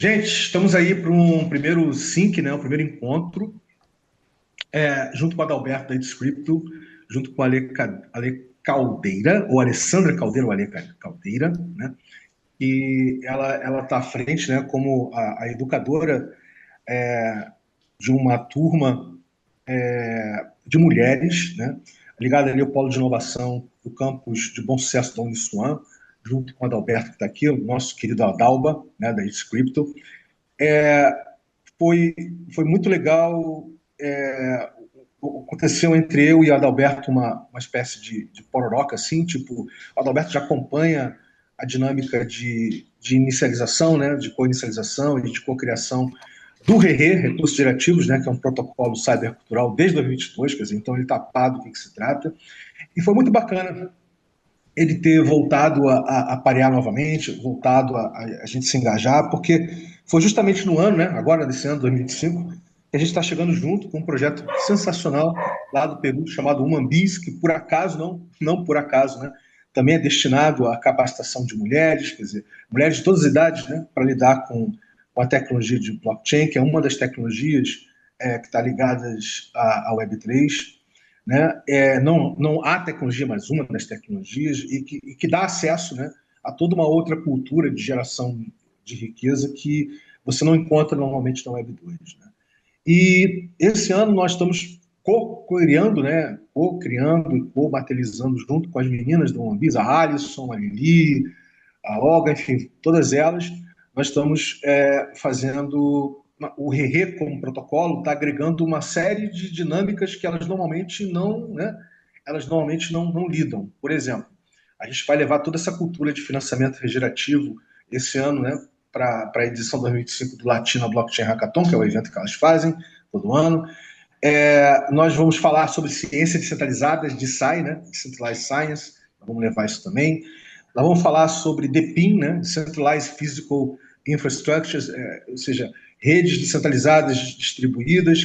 Gente, estamos aí para um primeiro sync, né? O primeiro encontro, junto com a Adalberto da Scripto, junto com a Ale Caldeira, ou Alessandra Caldeira, ou Ale Caldeira, né? E ela está à frente, né? Como a educadora de uma turma de mulheres, né? Ligada ali ao polo de inovação do campus de Bom Sucesso da Uniswan, junto com a Adalberto que está aqui, o nosso querido Adalba, né? Da Scripto. Foi, foi muito legal. Aconteceu entre eu e Adalberto uma espécie de pororoca, assim, tipo, o Adalberto já acompanha a dinâmica de inicialização, né, de co-inicialização e de co-criação do RERE, Recursos Gerativos, né, que é um protocolo cybercultural desde 2022, quer dizer, então ele está pá do que se trata. E foi muito bacana ele ter voltado a parear novamente, voltado a gente se engajar, porque foi justamente no ano, né, agora nesse ano, 2025, que a gente está chegando junto com um projeto sensacional lá do Peru, chamado Umambis, que por acaso, não por acaso, né, também é destinado à capacitação de mulheres, quer dizer, mulheres de todas as idades, né, para lidar com a tecnologia de blockchain, que é uma das tecnologias que está ligadas à Web3, né? Não há tecnologia, mas uma das tecnologias, e que dá acesso, né, a toda uma outra cultura de geração de riqueza que você não encontra normalmente na Web2. Né? E esse ano nós estamos co-criando, né, co-criando e co-materializando junto com as meninas do One a Alison, a Lili, a Olga, enfim, todas elas, nós estamos fazendo o RERE como protocolo, está agregando uma série de dinâmicas que elas normalmente não lidam. Por exemplo, a gente vai levar toda essa cultura de financiamento regenerativo esse ano, né, para a edição 2025 do Latina Blockchain Hackathon, que é o evento que elas fazem todo ano. Nós vamos falar sobre ciência descentralizada, DeSci, né, Decentralized Science, vamos levar isso também. Nós vamos falar sobre DePIN, né, Decentralized Physical Infrastructures, ou seja, redes descentralizadas distribuídas,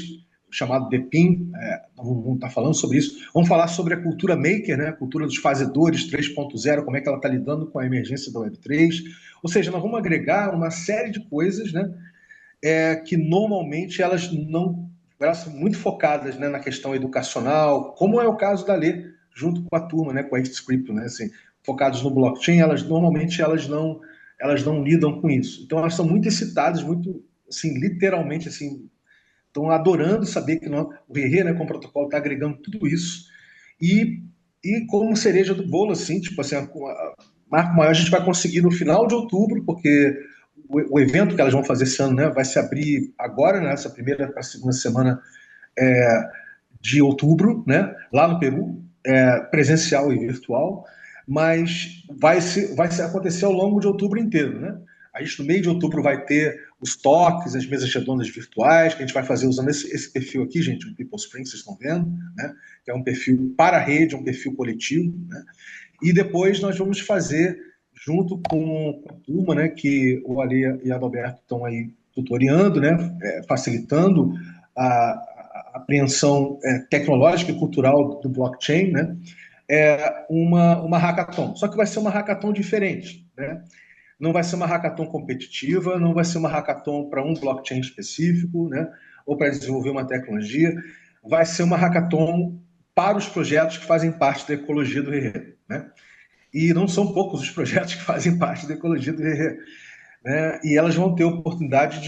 chamado DePIN, vamos estar falando sobre isso. Vamos falar sobre a cultura maker, né, a cultura dos fazedores 3.0, como é que ela está lidando com a emergência da Web3. Ou seja, nós vamos agregar uma série de coisas, né, que normalmente elas são muito focadas, né, na questão educacional, como é o caso da Lê, junto com a turma, né, com a Script, né, assim, focados no blockchain, elas não lidam com isso. Então elas são muito excitadas, muito, assim, literalmente, assim, estão adorando saber que o RERE, né, com o protocolo, está agregando tudo isso. E, e como cereja do bolo, assim, tipo assim, marco maior a gente vai conseguir no final de outubro, porque o evento que elas vão fazer esse ano, né, vai se abrir agora, nessa primeira para a segunda semana de outubro, né, lá no Peru, presencial e virtual, mas vai se acontecer ao longo de outubro inteiro, né? A gente, no meio de outubro, vai ter os toques, as mesas redondas virtuais, que a gente vai fazer usando esse perfil aqui, gente, o People Spring, vocês estão vendo, né? Que é um perfil para a rede, um perfil coletivo, né? E depois nós vamos fazer, junto com a turma, né, que o Ali e a Adalberto estão aí tutoriando, né, facilitando a apreensão tecnológica e cultural do blockchain, né, uma hackathon. Só que vai ser uma hackathon diferente, né? Não vai ser uma hackathon competitiva, não vai ser uma hackathon para um blockchain específico, né, ou para desenvolver uma tecnologia. Vai ser uma hackathon para os projetos que fazem parte da ecologia do RE, né? E não são poucos os projetos que fazem parte da ecologia do RE, né? E elas vão ter oportunidade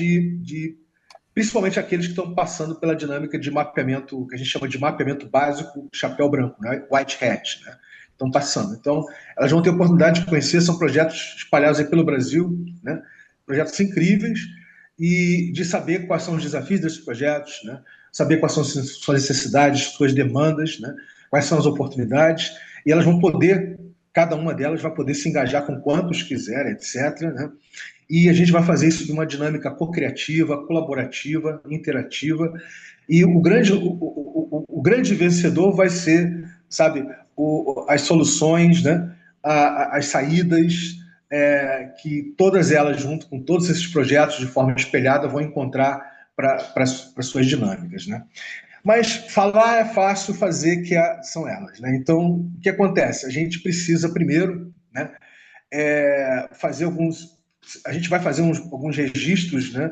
principalmente aqueles que estão passando pela dinâmica de mapeamento, que a gente chama de mapeamento básico, chapéu branco, né? White hat, né? Estão passando. Então, elas vão ter oportunidade de conhecer, são projetos espalhados aí pelo Brasil, né? Projetos incríveis, e de saber quais são os desafios desses projetos, né? Saber quais são suas necessidades, suas demandas, né? Quais são as oportunidades, e elas vão poder, cada uma delas vai poder se engajar com quantos quiserem, etc., né? E a gente vai fazer isso de uma dinâmica co-criativa, colaborativa, interativa. E o grande vencedor vai ser, sabe, as soluções, né, as saídas, que todas elas, junto com todos esses projetos de forma espelhada, vão encontrar para suas dinâmicas. Né? Mas falar é fácil, fazer são elas. Né? Então, o que acontece? A gente precisa primeiro, né, fazer alguns a gente vai fazer alguns registros, né,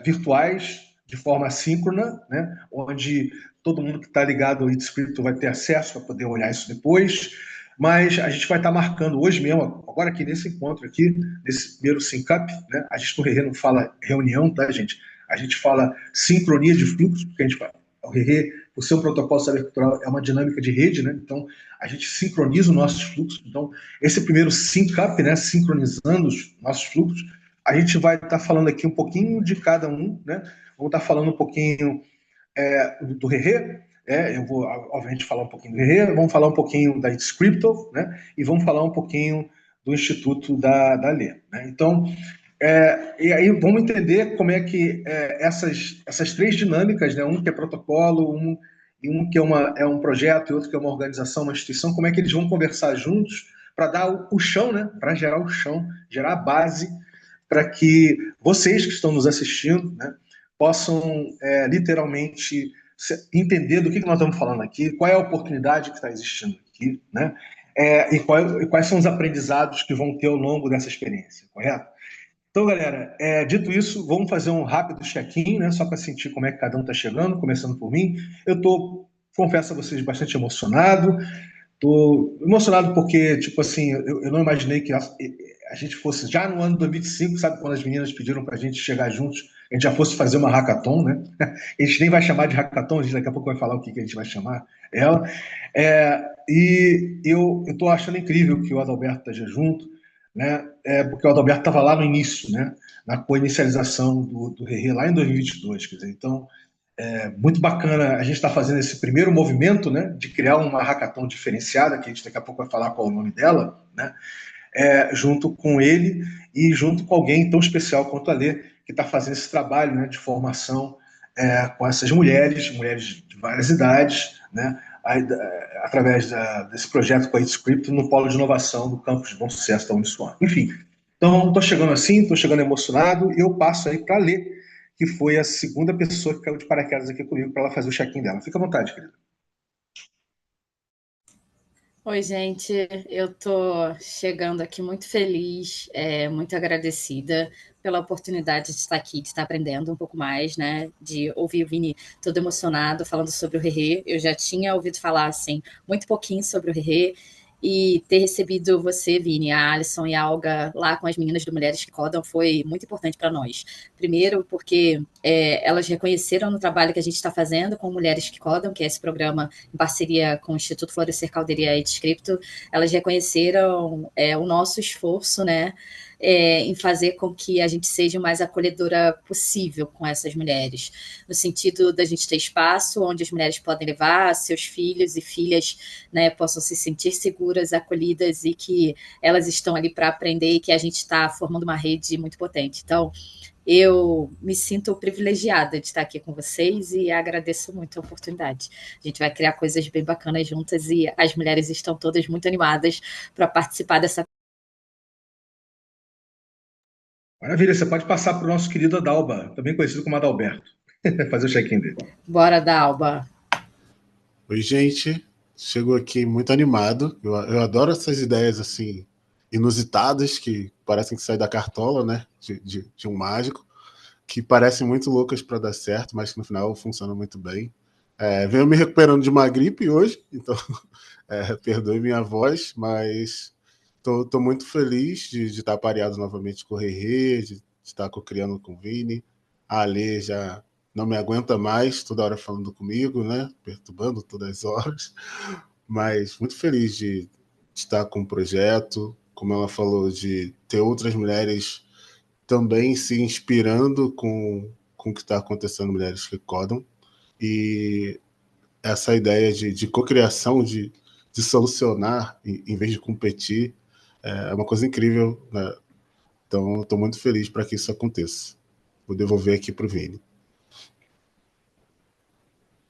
virtuais, de forma assíncrona, né, onde todo mundo que está ligado ao Itscripto vai ter acesso para poder olhar isso depois, mas a gente vai estar marcando hoje mesmo, agora aqui nesse encontro aqui, nesse primeiro SynCup, né, a gente no Rerê não fala reunião, tá, gente? A gente fala sincronia de fluxos, porque a gente fala, o Rerê, por ser um protocolo cybercultural, é uma dinâmica de rede, né? Então, a gente sincroniza os nossos fluxos. Então, esse primeiro SynCup, né, sincronizando os nossos fluxos, a gente vai estar falando aqui um pouquinho de cada um, né? Vamos estar falando um pouquinho do Rerê, eu vou, obviamente, falar um pouquinho do Rerê, vamos falar um pouquinho da Itscripto, né? E vamos falar um pouquinho do Instituto da Lê. Né? Então, e aí vamos entender como é que essas três dinâmicas, né? Um que é protocolo, um que é um projeto e outro que é uma organização, uma instituição, como é que eles vão conversar juntos para dar o chão, né? Para gerar o chão, gerar a base para que vocês que estão nos assistindo, né, possam literalmente entender do que nós estamos falando aqui, qual é a oportunidade que está existindo aqui, né? E quais são os aprendizados que vão ter ao longo dessa experiência, correto? Então, galera, dito isso, vamos fazer um rápido check-in, né, só para sentir como é que cada um está chegando, começando por mim. Eu estou, confesso a vocês, bastante emocionado. Estou emocionado porque, tipo assim, eu não imaginei que a gente fosse, já no ano 2005, sabe, quando as meninas pediram para a gente chegar juntos, a gente já fosse fazer uma hackathon, né? A gente nem vai chamar de hackathon, a gente daqui a pouco vai falar o que a gente vai chamar ela. E eu estou achando incrível que o Adalberto esteja junto, né? Porque o Adalberto estava lá no início, né? Na co-inicialização do Rerê, lá em 2022, quer dizer, então muito bacana a gente estar fazendo esse primeiro movimento, né, de criar uma hackathon diferenciada, que a gente daqui a pouco vai falar qual é o nome dela, né, junto com ele e junto com alguém tão especial quanto a Lê, que está fazendo esse trabalho, né, de formação com essas mulheres de várias idades, né, através desse projeto com a Itscripto no polo de inovação do campus de Bom Sucesso da Uniswan. Enfim, então estou chegando assim, estou chegando emocionado e eu passo aí para a Lê, que foi a segunda pessoa que caiu de paraquedas aqui comigo para ela fazer o check-in dela. Fica à vontade, querida. Oi, gente, eu tô chegando aqui muito feliz, muito agradecida pela oportunidade de estar aqui, de estar aprendendo um pouco mais, né? De ouvir o Vini todo emocionado falando sobre o Rerê. Eu já tinha ouvido falar, assim, muito pouquinho sobre o Rerê e ter recebido você, Vini, a Alisson e a Alga lá com as meninas do Mulheres que Codam foi muito importante para nós. Primeiro, porque elas reconheceram no trabalho que a gente está fazendo com Mulheres que Codam, que é esse programa em parceria com o Instituto Florescer Calderia e Itscripto, elas reconheceram o nosso esforço, né, em fazer com que a gente seja o mais acolhedora possível com essas mulheres, no sentido da gente ter espaço onde as mulheres podem levar seus filhos e filhas, né, possam se sentir seguras, acolhidas e que elas estão ali para aprender e que a gente está formando uma rede muito potente. Então, eu me sinto privilegiada de estar aqui com vocês e agradeço muito a oportunidade. A gente vai criar coisas bem bacanas juntas e as mulheres estão todas muito animadas para participar dessa. Maravilha, você pode passar para o nosso querido Adalba, também conhecido como Adalberto, fazer o check-in dele. Bora, Dalba. Oi, gente. Chego aqui muito animado. Eu adoro essas ideias assim inusitadas que parecem que saem da cartola, né? De um mágico, que parecem muito loucas para dar certo, mas que no final funcionam muito bem. Venho me recuperando de uma gripe hoje, então perdoe minha voz, mas tô muito feliz de estar pareado novamente com o Rerê, de estar co-criando com o Vini. A Alê já não me aguenta mais, toda hora falando comigo, né? Perturbando todas as horas. Mas muito feliz de estar com o projeto, como ela falou, de ter outras mulheres também se inspirando com o que está acontecendo em Mulheres que Codam. E essa ideia de cocriação, de solucionar em vez de competir, é uma coisa incrível, né? Então, estou muito feliz para que isso aconteça. Vou devolver aqui para o Vini.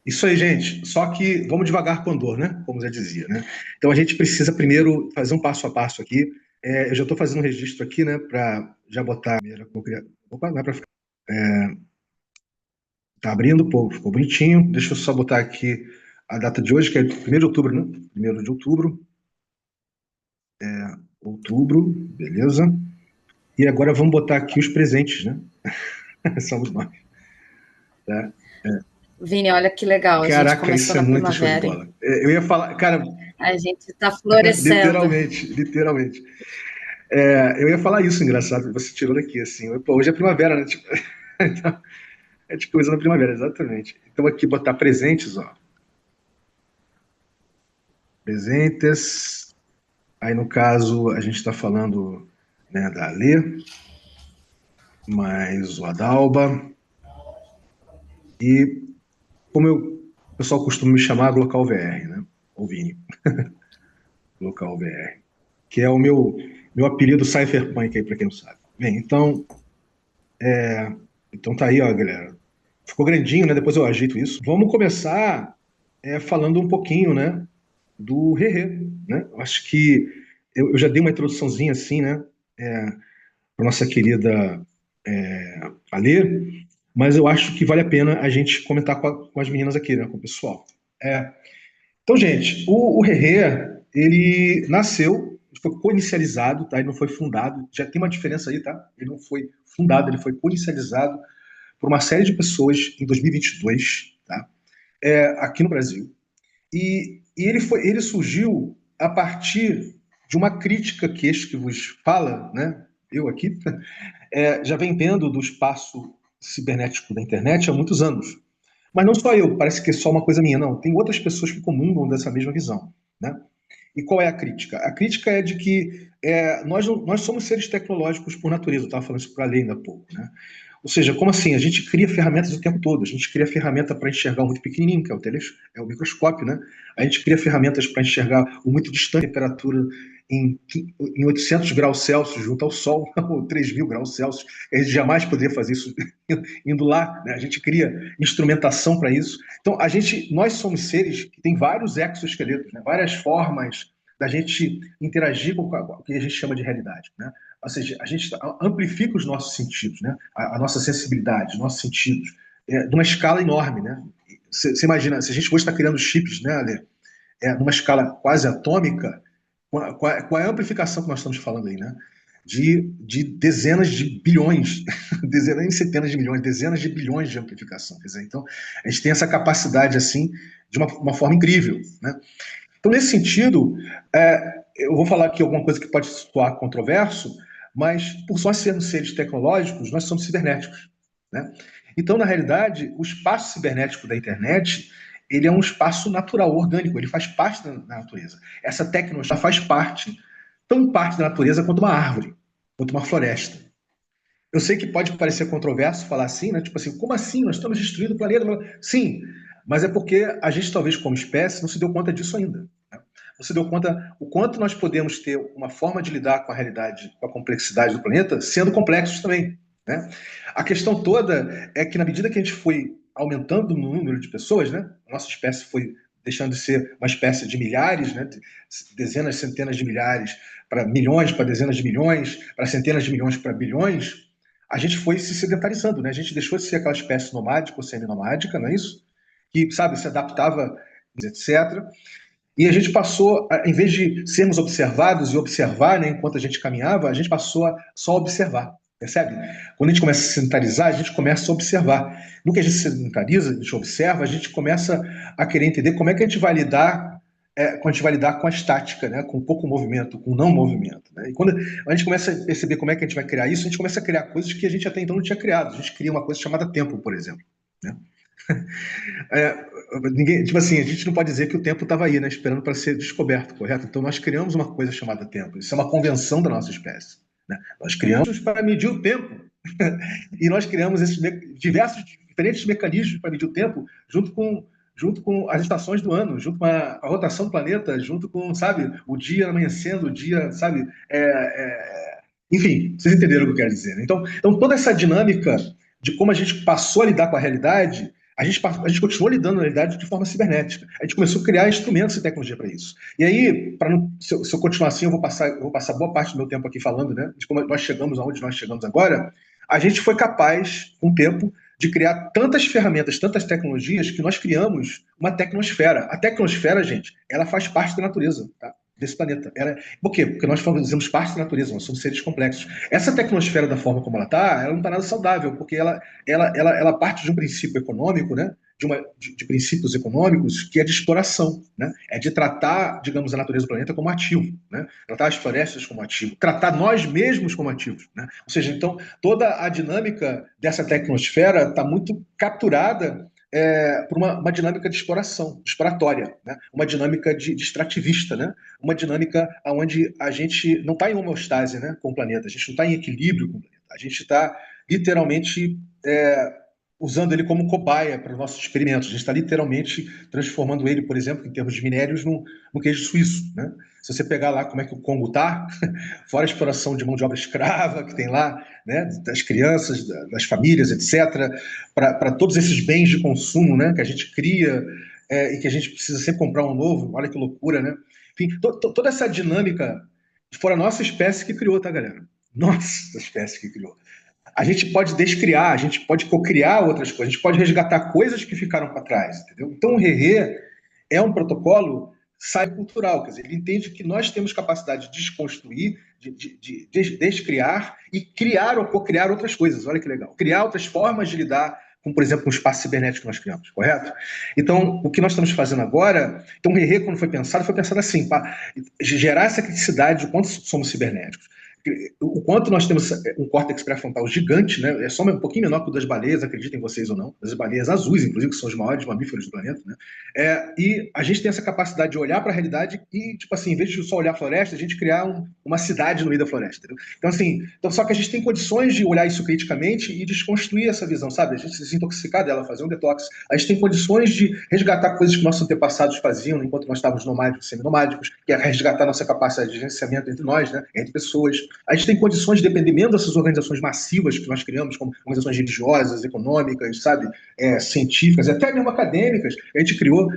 Isso aí, gente. Só que vamos devagar com dor, né? Como já dizia, né? Então a gente precisa primeiro fazer um passo a passo aqui. Eu já estou fazendo um registro aqui, né? Para já botar a primeira. Opa, não é para ficar. Tá abrindo, pô, ficou bonitinho. Deixa eu só botar aqui a data de hoje, que é 1º de outubro, né? 1º de outubro. Outubro, beleza. E agora vamos botar aqui os presentes, né? Somos nós. Tá? Vini, olha que legal, a gente Caraca, começou isso é na muito show de primavera, bola. Eu ia falar, cara, a gente está florescendo. literalmente. Eu ia falar isso, engraçado, você tirou daqui, assim. Pô, hoje é primavera, né? Tipo, então, é tipo coisa na primavera, exatamente. Então aqui botar presentes, ó. Presentes. Aí no caso a gente está falando, né, da Alê, mais o Adalba e como o pessoal costuma me chamar, Glocal VR, né? Ou Vini, Glocal VR, que é o meu apelido cypherpunk aí para quem não sabe. Bem, então tá aí, ó, galera. Ficou grandinho, né? Depois eu ajeito isso. Vamos começar falando um pouquinho, né, do Rerê, né? Eu acho que eu já dei uma introduçãozinha assim, né, para nossa querida Alê, mas eu acho que vale a pena a gente comentar com as meninas aqui, né, com o pessoal. Então, gente, o Rerê, ele nasceu, foi co-inicializado, tá? Ele não foi fundado, já tem uma diferença aí, tá? Ele não foi fundado, ele foi co-inicializado por uma série de pessoas em 2022, tá? Aqui no Brasil. E ele surgiu a partir de uma crítica que este que vos fala, né? Eu aqui, já vem tendo do espaço cibernético da internet há muitos anos. Mas não só eu, parece que é só uma coisa minha, não. Tem outras pessoas que comungam dessa mesma visão, né? E qual é a crítica? A crítica é de que nós somos seres tecnológicos por natureza. Eu estava falando isso para a Lei ainda há pouco, né? Ou seja, como assim? A gente cria ferramentas o tempo todo. A gente cria ferramenta para enxergar o muito pequenininho, que é o microscópio, né? A gente cria ferramentas para enxergar o muito distante, temperatura em 800 graus Celsius junto ao Sol, ou 3.000 graus Celsius. A gente jamais poderia fazer isso indo lá, né? A gente cria instrumentação para isso. Então, nós somos seres que têm vários exoesqueletos, né? Várias formas da gente interagir com o que a gente chama de realidade, né? Ou seja, a gente amplifica os nossos sentidos, né? A nossa sensibilidade, os nossos sentidos, de uma escala enorme, né? Você imagina, se a gente hoje está criando chips, né, Ale? Numa escala quase atômica, qual é a amplificação que nós estamos falando aí, né? De dezenas de bilhões, dezenas e centenas de milhões, dezenas de bilhões de amplificação. Quer dizer, então, a gente tem essa capacidade, assim, de uma forma incrível, né? Então, nesse sentido, eu vou falar aqui alguma coisa que pode soar controverso, mas por só sermos seres tecnológicos, nós somos cibernéticos, né? Então, na realidade, o espaço cibernético da internet, ele é um espaço natural, orgânico, ele faz parte da natureza. Essa tecnologia faz parte, tão parte da natureza quanto uma árvore, quanto uma floresta. Eu sei que pode parecer controverso falar assim, né? Tipo assim, como assim? Nós estamos destruindo o planeta? Sim, mas é porque a gente, talvez, como espécie, não se deu conta disso ainda, né? Não se deu conta o quanto nós podemos ter uma forma de lidar com a realidade, com a complexidade do planeta, sendo complexos também, né? A questão toda é que, na medida que a gente foi aumentando no número de pessoas, né? A nossa espécie foi deixando de ser uma espécie de milhares, né? Dezenas, centenas de milhares, para milhões, para dezenas de milhões, para centenas de milhões, para bilhões, a gente foi se sedentarizando, né? A gente deixou de ser aquela espécie nomádica ou semi-nomádica, não é isso? Que, sabe, se adaptava, etc. E a gente passou, em vez de sermos observados e observar, né, enquanto a gente caminhava, a gente passou a só observar, percebe? Quando a gente começa a se sedentarizar, a gente começa a observar. No que a gente se sedentariza, a gente observa, a gente começa a querer entender como é que a gente vai lidar quando a gente vai lidar com a estática, né? Com pouco movimento, com não movimento. Né? E quando a gente começa a perceber como é que a gente vai criar isso, a gente começa a criar coisas que a gente até então não tinha criado. A gente cria uma coisa chamada tempo, por exemplo. Né? Tipo assim, a gente não pode dizer que o tempo estava aí, né? Esperando para ser descoberto, correto? Então nós criamos uma coisa chamada tempo. Isso é uma convenção da nossa espécie. Né? Nós criamos para medir o tempo. E nós criamos esses diversos, diferentes mecanismos para medir o tempo junto com as estações do ano, junto com a rotação do planeta, junto com, sabe, o dia amanhecendo, o dia, sabe, enfim, vocês entenderam o que eu quero dizer, né? Então, toda essa dinâmica de como a gente passou a lidar com a realidade, a gente continuou lidando na realidade de forma cibernética. A gente começou a criar instrumentos e tecnologia para isso. E aí, se eu continuar assim, eu vou passar boa parte do meu tempo aqui falando, né, de como nós chegamos aonde nós chegamos agora. A gente foi capaz, com o tempo, de criar tantas ferramentas, tantas tecnologias, que nós criamos uma tecnosfera. A tecnosfera, gente, ela faz parte da natureza, tá? desse planeta. Por quê? Porque nós fazemos parte da natureza, nós somos seres complexos. Essa tecnosfera, da forma como ela não está nada saudável, porque ela parte de um princípio econômico, né? De princípios econômicos, que é de exploração, né? É de tratar, digamos, a natureza do planeta como ativo, né? Tratar as florestas como ativo, tratar nós mesmos como ativos, né? Ou seja, então, toda a dinâmica dessa tecnosfera está muito capturada por uma dinâmica de exploração, exploratória, né? Uma dinâmica de extrativista, né? Uma dinâmica onde a gente não está em homeostase, né, com o planeta, a gente não está em equilíbrio com o planeta, a gente está literalmente usando ele como cobaia para os nossos experimentos. A gente está literalmente transformando ele, por exemplo, em termos de minérios, no queijo suíço, né? Se você pegar lá como é que o Congo está, fora a exploração de mão de obra escrava que tem lá, né, das crianças, das famílias, etc., para todos esses bens de consumo, né, que a gente cria e que a gente precisa sempre comprar um novo, olha que loucura, né? Enfim, toda essa dinâmica foi a nossa espécie que criou, tá, galera? Nossa espécie que criou. A gente pode descriar, a gente pode cocriar outras coisas, a gente pode resgatar coisas que ficaram para trás, entendeu? Então o Rerê é um protocolo cybercultural, quer dizer, ele entende que nós temos capacidade de desconstruir, de descriar e criar ou cocriar outras coisas, olha que legal. Criar outras formas de lidar com, por exemplo, o espaço cibernético que nós criamos, correto? Então, o que nós estamos fazendo agora, então o Rerê, quando foi pensado assim, para gerar essa criticidade de quanto somos cibernéticos. O quanto nós temos um córtex pré-frontal gigante, né? É só um pouquinho menor que o das baleias, acreditem vocês ou não, das baleias azuis, inclusive, que são os maiores mamíferos do planeta, né? E a gente tem essa capacidade de olhar para a realidade e, tipo assim, em vez de só olhar a floresta, a gente criar uma cidade no meio da floresta, entendeu? Então, assim, só que a gente tem condições de olhar isso criticamente e desconstruir essa visão, sabe? A gente se desintoxicar dela, fazer um detox. A gente tem condições de resgatar coisas que nossos antepassados faziam enquanto nós estávamos nomádicos, seminomádicos, que é resgatar nossa capacidade de gerenciamento entre nós, né? Entre pessoas. A gente tem condições, dependendo dessas organizações massivas que nós criamos, como organizações religiosas, econômicas, sabe, científicas, até mesmo acadêmicas, a gente criou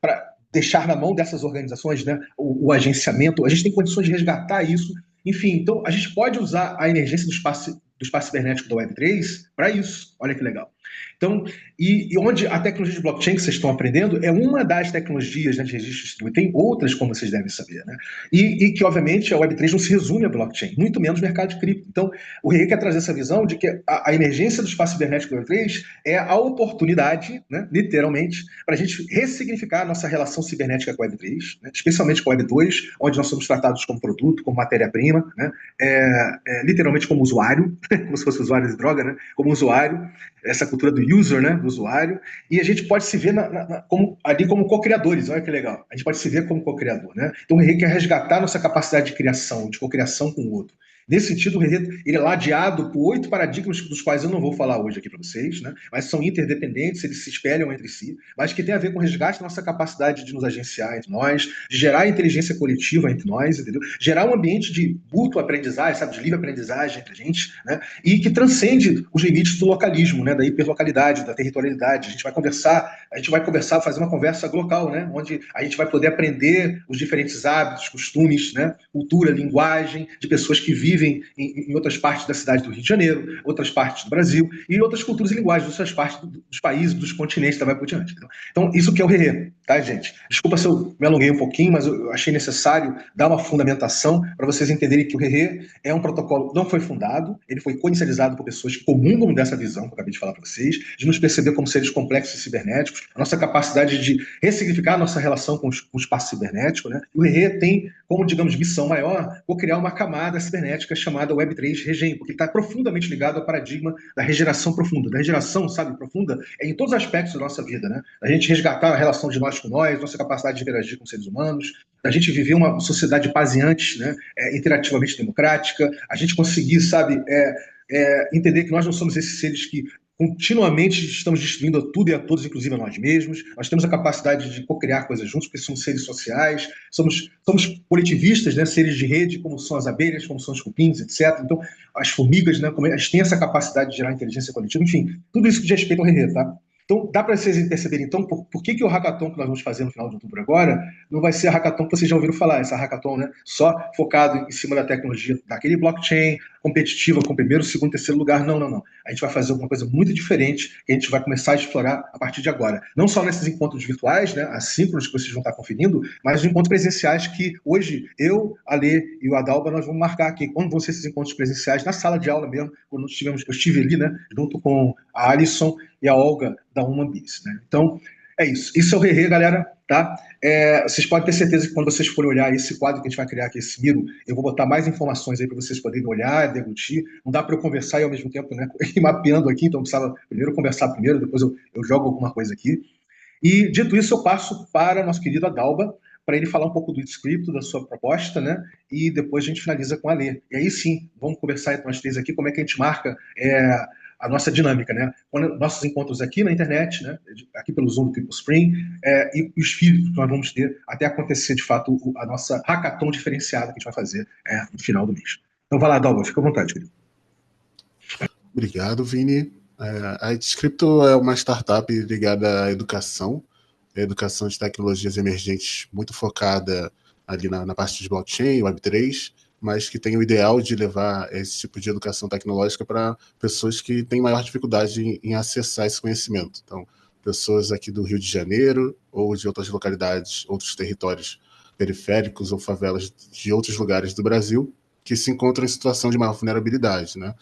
para deixar na mão dessas organizações, né, o agenciamento. A gente tem condições de resgatar isso. Enfim, então a gente pode usar a emergência do espaço cibernético da Web3 para isso. Olha que legal. Então, e onde a tecnologia de blockchain que vocês estão aprendendo é uma das tecnologias, né, de registro distribuído. Tem outras, como vocês devem saber, né? E que, obviamente, a Web3 não se resume a blockchain, muito menos mercado de cripto. Então, o Rei quer trazer essa visão de que a emergência do espaço cibernético da Web3 é a oportunidade, né, literalmente, para a gente ressignificar a nossa relação cibernética com a Web3, né, especialmente com a Web2, onde nós somos tratados como produto, como matéria-prima, né, literalmente como usuário, como se fosse usuário de droga, né, como usuário, essa cultura do user, né, do usuário, e a gente pode se ver ali como co-criadores, olha que legal. A gente pode se ver como co-criador, né? Então o Rerê quer resgatar nossa capacidade de criação, de co-criação com o outro. Nesse sentido, o Rerê ele é ladeado por 8 paradigmas dos quais eu não vou falar hoje aqui para vocês, né? Mas são interdependentes, eles se espelham entre si, mas que tem a ver com o resgate da nossa capacidade de nos agenciar entre nós, de gerar inteligência coletiva entre nós, entendeu? Gerar um ambiente de mútua aprendizagem, sabe, de livre aprendizagem entre a gente, né? E que transcende os limites do localismo, né? Da hiperlocalidade, da territorialidade. A gente vai conversar, fazer uma conversa local, né? Onde a gente vai poder aprender os diferentes hábitos, costumes, né? Cultura, linguagem de pessoas que vivem em outras partes da cidade do Rio de Janeiro, outras partes do Brasil e outras culturas e linguagens de outras partes dos países, dos continentes, também por diante. Então, isso que é o Rerê, tá, gente? Desculpa se eu me alonguei um pouquinho, mas eu achei necessário dar uma fundamentação para vocês entenderem que o Rerê é um protocolo, não foi fundado, ele foi co-inicializado por pessoas que comungam dessa visão que eu acabei de falar para vocês, de nos perceber como seres complexos e cibernéticos, a nossa capacidade de ressignificar a nossa relação com o espaço cibernético, né? E o Rerê tem como, digamos, missão maior, criar uma camada cibernética chamada Web3 Regen, porque está profundamente ligado ao paradigma da regeneração profunda. Da regeneração, sabe, profunda, em todos os aspectos da nossa vida, né? A gente resgatar a relação de nós com nós, nossa capacidade de interagir com seres humanos, a gente viver uma sociedade paseante, né? Interativamente democrática, a gente conseguir, sabe, entender que nós não somos esses seres que continuamente estamos destruindo tudo e a todos, inclusive a nós mesmos. Nós temos a capacidade de co-criar coisas juntos, porque somos seres sociais, somos coletivistas, né? Seres de rede, como são as abelhas, como são os cupins, etc. Então, as formigas, né? Como elas têm essa capacidade de gerar inteligência coletiva. Enfim, tudo isso que diz respeito ao Rerê, tá? Então, dá para vocês perceberem, então, por que o hackathon que nós vamos fazer no final de outubro agora não vai ser a hackathon que vocês já ouviram falar, essa hackathon, né, só focado em cima da tecnologia daquele blockchain, competitiva com o primeiro, segundo, terceiro lugar. Não, não, não. A gente vai fazer alguma coisa muito diferente que a gente vai começar a explorar a partir de agora. Não só nesses encontros virtuais, né, assíncronos que vocês vão estar conferindo, mas os encontros presenciais que hoje eu, a Lê e o Adalba, nós vamos marcar aqui. Quando vão ser esses encontros presenciais? Na sala de aula mesmo, quando eu estive ali, né, junto com a Alisson e a Olga da Human Biz, né? Então, é isso. Isso é o Rerê, galera, tá? Vocês podem ter certeza que quando vocês forem olhar esse quadro que a gente vai criar aqui, esse Miro, eu vou botar mais informações aí para vocês poderem olhar, deglutir. Não dá para eu conversar e ao mesmo tempo, né, ir mapeando aqui, então eu precisava primeiro conversar primeiro, depois eu jogo alguma coisa aqui. E, dito isso, eu passo para nosso querido Adalba, para ele falar um pouco do script, da sua proposta, né? E depois a gente finaliza com a Lê. E aí sim, vamos conversar entre nós três aqui como é que a gente marca a nossa dinâmica, né? Nossos encontros aqui na internet, né? Aqui pelo Zoom do People Spring, e os filhos que nós vamos ter até acontecer, de fato, a nossa hackathon diferenciada que a gente vai fazer no final do mês. Então vai lá, Adalba, fica à vontade, querido. Obrigado, Vini. A Scripto é uma startup ligada à educação de tecnologias emergentes, muito focada ali na parte de blockchain, Web3, mas que tem o ideal de levar esse tipo de educação tecnológica para pessoas que têm maior dificuldade em acessar esse conhecimento. Então, pessoas aqui do Rio de Janeiro ou de outras localidades, outros territórios periféricos ou favelas de outros lugares do Brasil que se encontram em situação de maior vulnerabilidade, né?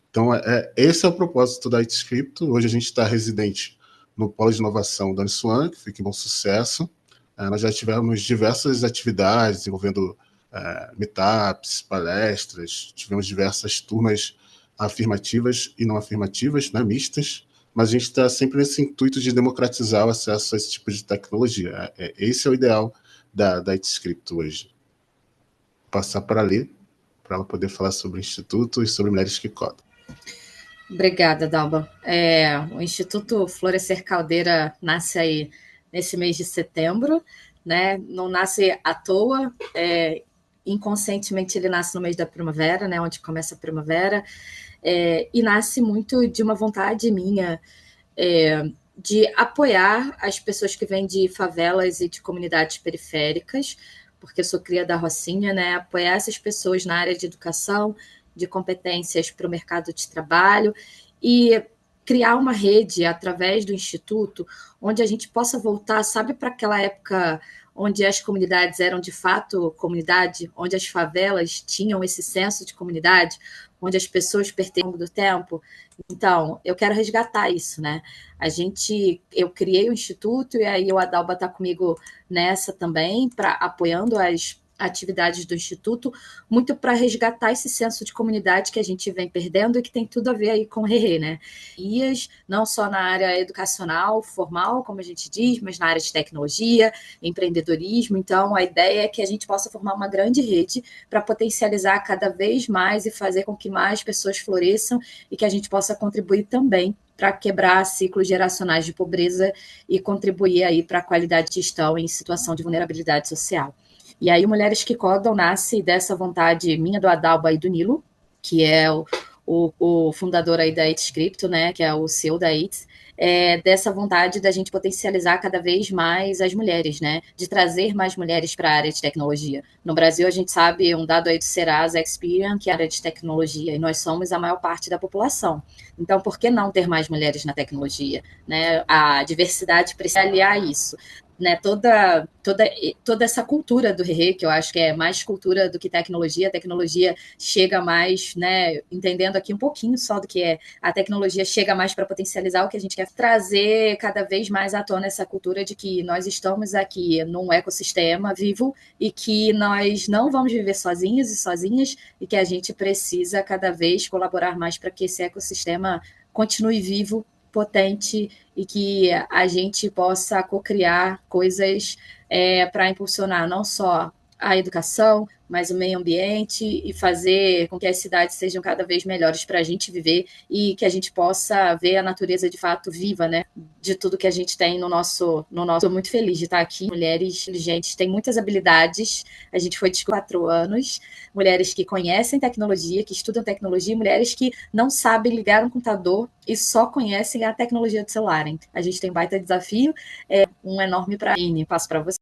Então, esse é o propósito da ItScript. Hoje a gente está residente no Polo de Inovação da Uniswan, que fica em Bom Sucesso. Nós já tivemos diversas atividades envolvendo meetups, palestras, tivemos diversas turmas afirmativas e não afirmativas, né, mistas, mas a gente está sempre nesse intuito de democratizar o acesso a esse tipo de tecnologia. Esse é o ideal da ItScript hoje. Vou passar para a Lê, para ela poder falar sobre o Instituto e sobre mulheres que codam. Obrigada, Dalba. O Instituto Florescer Caldeira nasce aí nesse mês de setembro, né? Não nasce à toa, inconscientemente ele nasce no mês da primavera, né? Onde começa a primavera, e nasce muito de uma vontade minha de apoiar as pessoas que vêm de favelas e de comunidades periféricas, porque eu sou cria da Rocinha, né? Apoiar essas pessoas na área de educação, de competências para o mercado de trabalho e criar uma rede através do Instituto onde a gente possa voltar, sabe, para aquela época onde as comunidades eram de fato comunidade, onde as favelas tinham esse senso de comunidade, onde as pessoas pertenciam ao longo do tempo. Então, eu quero resgatar isso, né? Eu criei o Instituto e aí o Adalba está comigo nessa também, apoiando as atividades do Instituto, muito para resgatar esse senso de comunidade que a gente vem perdendo e que tem tudo a ver aí com o Rerê, né? Não só na área educacional, formal, como a gente diz, mas na área de tecnologia, empreendedorismo. Então, a ideia é que a gente possa formar uma grande rede para potencializar cada vez mais e fazer com que mais pessoas floresçam e que a gente possa contribuir também para quebrar ciclos geracionais de pobreza e contribuir aí para a qualidade de gestão em situação de vulnerabilidade social. E aí, Mulheres que Codam nasce dessa vontade minha, do Adalba e do Nilo, que é o fundador aí da ItScript, né, que é o CEO da It, dessa vontade da gente potencializar cada vez mais as mulheres, né, de trazer mais mulheres para a área de tecnologia. No Brasil, a gente sabe um dado aí do Serasa Experian, que é a área de tecnologia, e nós somos a maior parte da população. Então, por que não ter mais mulheres na tecnologia? Né? A diversidade precisa aliar isso. Né, toda essa cultura do Rerê, que eu acho que é mais cultura do que tecnologia, a tecnologia chega mais, né, entendendo aqui um pouquinho só do que é, a tecnologia chega mais para potencializar o que a gente quer trazer cada vez mais à tona essa cultura de que nós estamos aqui num ecossistema vivo e que nós não vamos viver sozinhos e sozinhas e que a gente precisa cada vez colaborar mais para que esse ecossistema continue vivo, potente e que a gente possa co-criar coisas para impulsionar não só a educação, mas o meio ambiente e fazer com que as cidades sejam cada vez melhores para a gente viver e que a gente possa ver a natureza de fato viva, né? De tudo que a gente tem no nosso. Estou muito feliz de estar aqui. Mulheres inteligentes têm muitas habilidades. A gente foi de 4 anos. Mulheres que conhecem tecnologia, que estudam tecnologia, mulheres que não sabem ligar um computador e só conhecem a tecnologia do celular. Hein? A gente tem um baita desafio, um enorme para mim. Passo para você.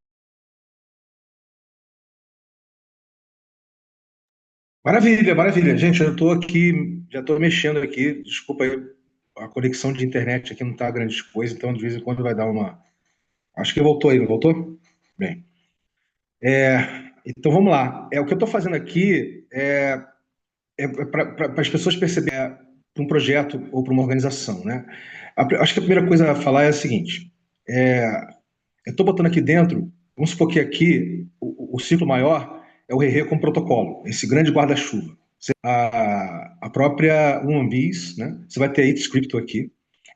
Maravilha, maravilha. Gente, eu estou aqui, já estou mexendo aqui. Desculpa aí, a conexão de internet aqui não está grande coisa, então de vez em quando vai dar uma. Acho que voltou aí, não voltou? Bem. Então vamos lá. O que eu estou fazendo aqui é para as pessoas perceberem para um projeto ou para uma organização, né? Acho que a primeira coisa a falar é a seguinte: é, eu estou botando aqui dentro, vamos supor que aqui o ciclo maior é o RE com protocolo, esse grande guarda-chuva. A própria UMBIS, né? Você vai ter ITScript aqui.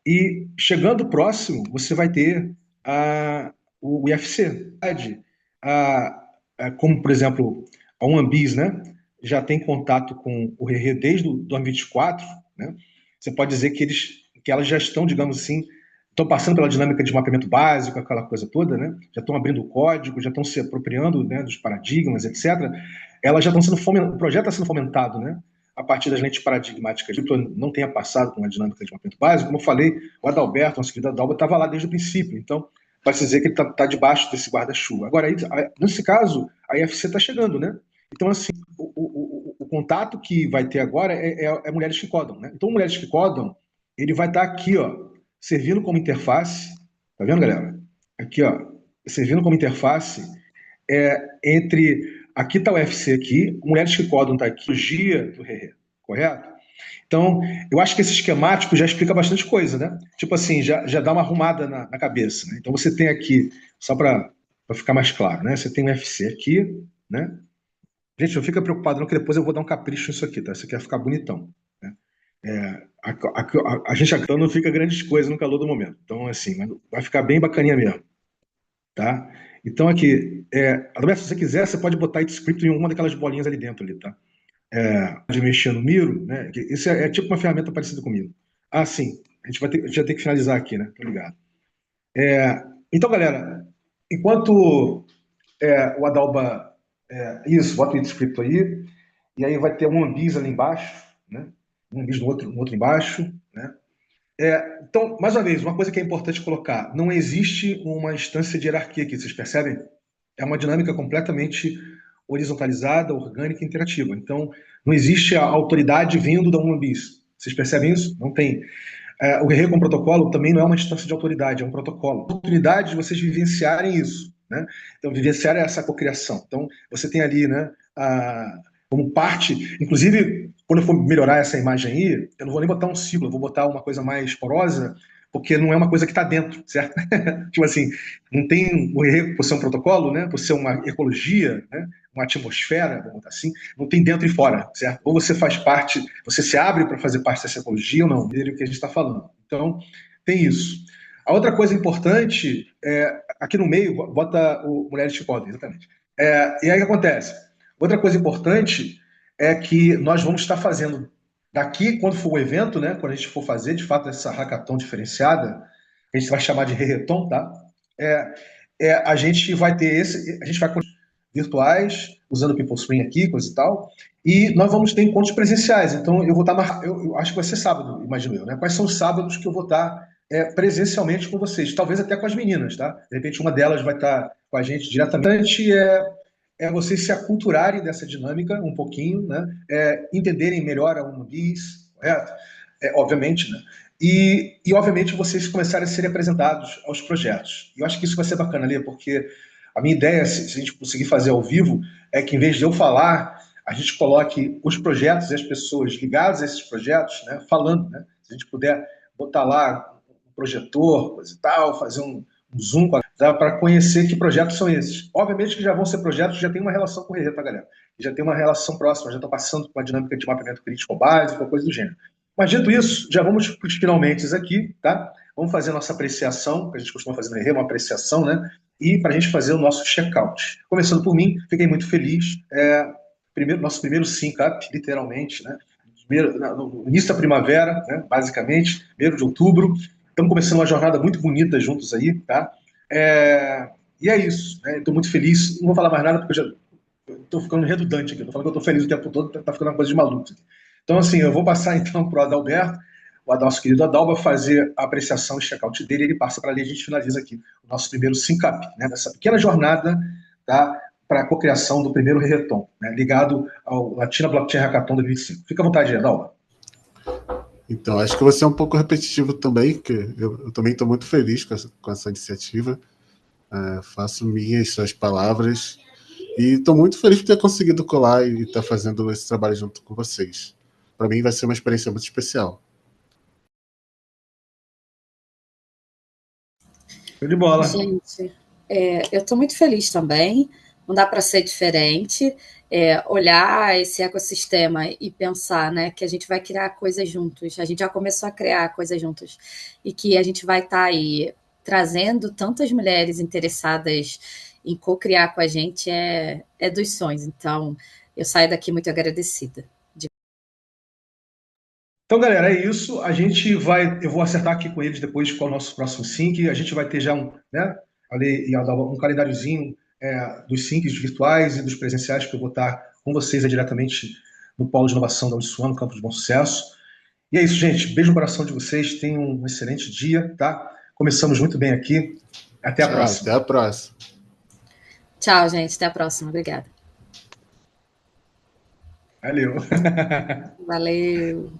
E chegando próximo, você vai ter o IFC. Como, por exemplo, a UMBIS, né? Já tem contato com o RE desde o 2024, né? Você pode dizer que elas já estão, digamos assim, estão passando pela dinâmica de mapeamento básico, aquela coisa toda, né? Já estão abrindo o código, já estão se apropriando, né, dos paradigmas, etc. Elas já estão sendo fomentadas, o projeto está sendo fomentado, né? A partir das lentes paradigmáticas. Não tenha passado com a dinâmica de mapeamento básico, como eu falei, o Adalberto, nosso querido Adalba, estava lá desde o princípio. Então, pode dizer que ele está debaixo desse guarda-chuva. Agora, nesse caso, a IFC está chegando, né? Então, assim, o contato que vai ter agora é Mulheres que Codam, né? Então, Mulheres que Codam, ele vai estar aqui, ó, servindo como interface, tá vendo, galera? Aqui, ó, servindo como interface entre. Aqui está o UFC aqui, Mulheres que Codam está aqui,Gia do RE, correto? Então, eu acho que esse esquemático já explica bastante coisa, né? Tipo assim, já dá uma arrumada na cabeça, né? Então, você tem aqui, só para ficar mais claro, né? Você tem o UFC aqui, né? Gente, não fica preocupado não, que depois eu vou dar um capricho nisso aqui, tá? Isso aqui vai ficar bonitão, né? A gente então não fica grandes coisas no calor do momento. Então, assim, vai ficar bem bacaninha mesmo, tá? Então, aqui, Adalberto, se você quiser, você pode botar ITScript em uma daquelas bolinhas ali dentro, ali, tá? De mexer no Miro, né? Isso é tipo uma ferramenta parecida comigo. Ah, sim. A gente vai ter que finalizar aqui, né? Tô ligado. Então, galera, enquanto o Adalba... isso, bota o ITScript aí, e aí vai ter um Ambis ali embaixo, né? Um Ambis no outro embaixo, né? Então, mais uma vez, uma coisa que é importante colocar: não existe uma instância de hierarquia aqui, vocês percebem? É uma dinâmica completamente horizontalizada, orgânica e interativa. Então, não existe a autoridade vindo da UNBIS. Vocês percebem isso? Não tem. O Guerreiro com Protocolo também não é uma instância de autoridade, é um protocolo. A oportunidade de vocês vivenciarem isso, né? Então, vivenciar essa cocriação. Então, você tem ali, né, como parte, inclusive, quando eu for melhorar essa imagem aí, eu não vou nem botar um símbolo, eu vou botar uma coisa mais porosa, porque não é uma coisa que está dentro, certo? Tipo assim, não tem, por ser um protocolo, né, por ser uma ecologia, né, uma atmosfera, vamos botar assim, não tem dentro e fora, certo? Ou você faz parte, você se abre para fazer parte dessa ecologia ou não, dele que a gente está falando. Então, tem isso. A outra coisa importante, aqui no meio, bota o Mulheres que Podem, exatamente. E aí o que acontece? Outra coisa importante é que nós vamos estar fazendo daqui, quando for o evento, né, quando a gente for fazer, de fato, essa hackathon diferenciada, a gente vai chamar de Rereton, tá? A gente vai ter a gente vai virtuais, usando o PeopleSpring aqui, coisa e tal, e nós vamos ter encontros presenciais. Então, eu vou estar, eu acho que vai ser sábado, imagino eu, né? Quais são os sábados que eu vou estar presencialmente com vocês? Talvez até com as meninas, tá? De repente, uma delas vai estar com a gente diretamente. Vocês se aculturarem dessa dinâmica um pouquinho, né? Entenderem melhor a UNBIS, correto? Obviamente, né? E, obviamente, vocês começarem a ser apresentados aos projetos. E eu acho que isso vai ser bacana ali, porque a minha ideia, se a gente conseguir fazer ao vivo, é que, em vez de eu falar, a gente coloque os projetos e as pessoas ligadas a esses projetos, né, falando, né? Se a gente puder botar lá um projetor, coisa e tal, fazer um zoom para conhecer que projetos são esses. Obviamente que já vão ser projetos que já tem uma relação com o RE, tá, galera? Já tem uma relação próxima, já estão passando por uma dinâmica de mapeamento crítico básico, coisa do gênero. Mas dito isso, já vamos para os finalmente aqui, tá? Vamos fazer a nossa apreciação, que a gente costuma fazer no RE, uma apreciação, né? E para a gente fazer o nosso check-out. Começando por mim, fiquei muito feliz. Nosso primeiro sync-up, literalmente, né? No início da primavera, né? Basicamente, 1º de outubro. Estamos começando uma jornada muito bonita juntos aí, tá? E é isso, né? Estou muito feliz. Não vou falar mais nada porque eu já estou ficando redundante aqui. Estou falando que eu estou feliz o tempo todo, está ficando uma coisa de maluco aqui. Então, assim, eu vou passar então para o Adalberto, nosso querido Adalba, fazer a apreciação e check-out dele. Ele passa para ali e a gente finaliza aqui o nosso primeiro sync-up, né? Dessa pequena jornada, tá? para a cocriação do primeiro Hackathon, né, ligado ao Latina Blockchain Hackathon 2025. Fica à vontade, Dalva. Então, acho que você é um pouco repetitivo também, porque eu também estou muito feliz com essa iniciativa. Faço minhas suas palavras e estou muito feliz por ter conseguido colar e estar fazendo esse trabalho junto com vocês. Para mim vai ser uma experiência muito especial. Show de bola. Gente, eu estou muito feliz também. Não dá para ser diferente. Olhar esse ecossistema e pensar, né, que a gente vai criar coisas juntos. A gente já começou a criar coisas juntos e que a gente vai estar aí trazendo tantas mulheres interessadas em co-criar com a gente é dos sonhos. Então, eu saio daqui muito agradecida. Então, galera, é isso. Eu vou acertar aqui com eles depois qual é o nosso próximo sync. A gente vai ter já um calendáriozinho dos syncs virtuais e dos presenciais que eu vou estar com vocês diretamente no Polo de Inovação da Uniswan, no Campo de Bom Sucesso. E é isso, gente. Beijo no coração de vocês. Tenham um excelente dia, tá? Começamos muito bem aqui. Até a próxima. Até a próxima. Tchau, gente. Até a próxima. Obrigada. Valeu. Valeu.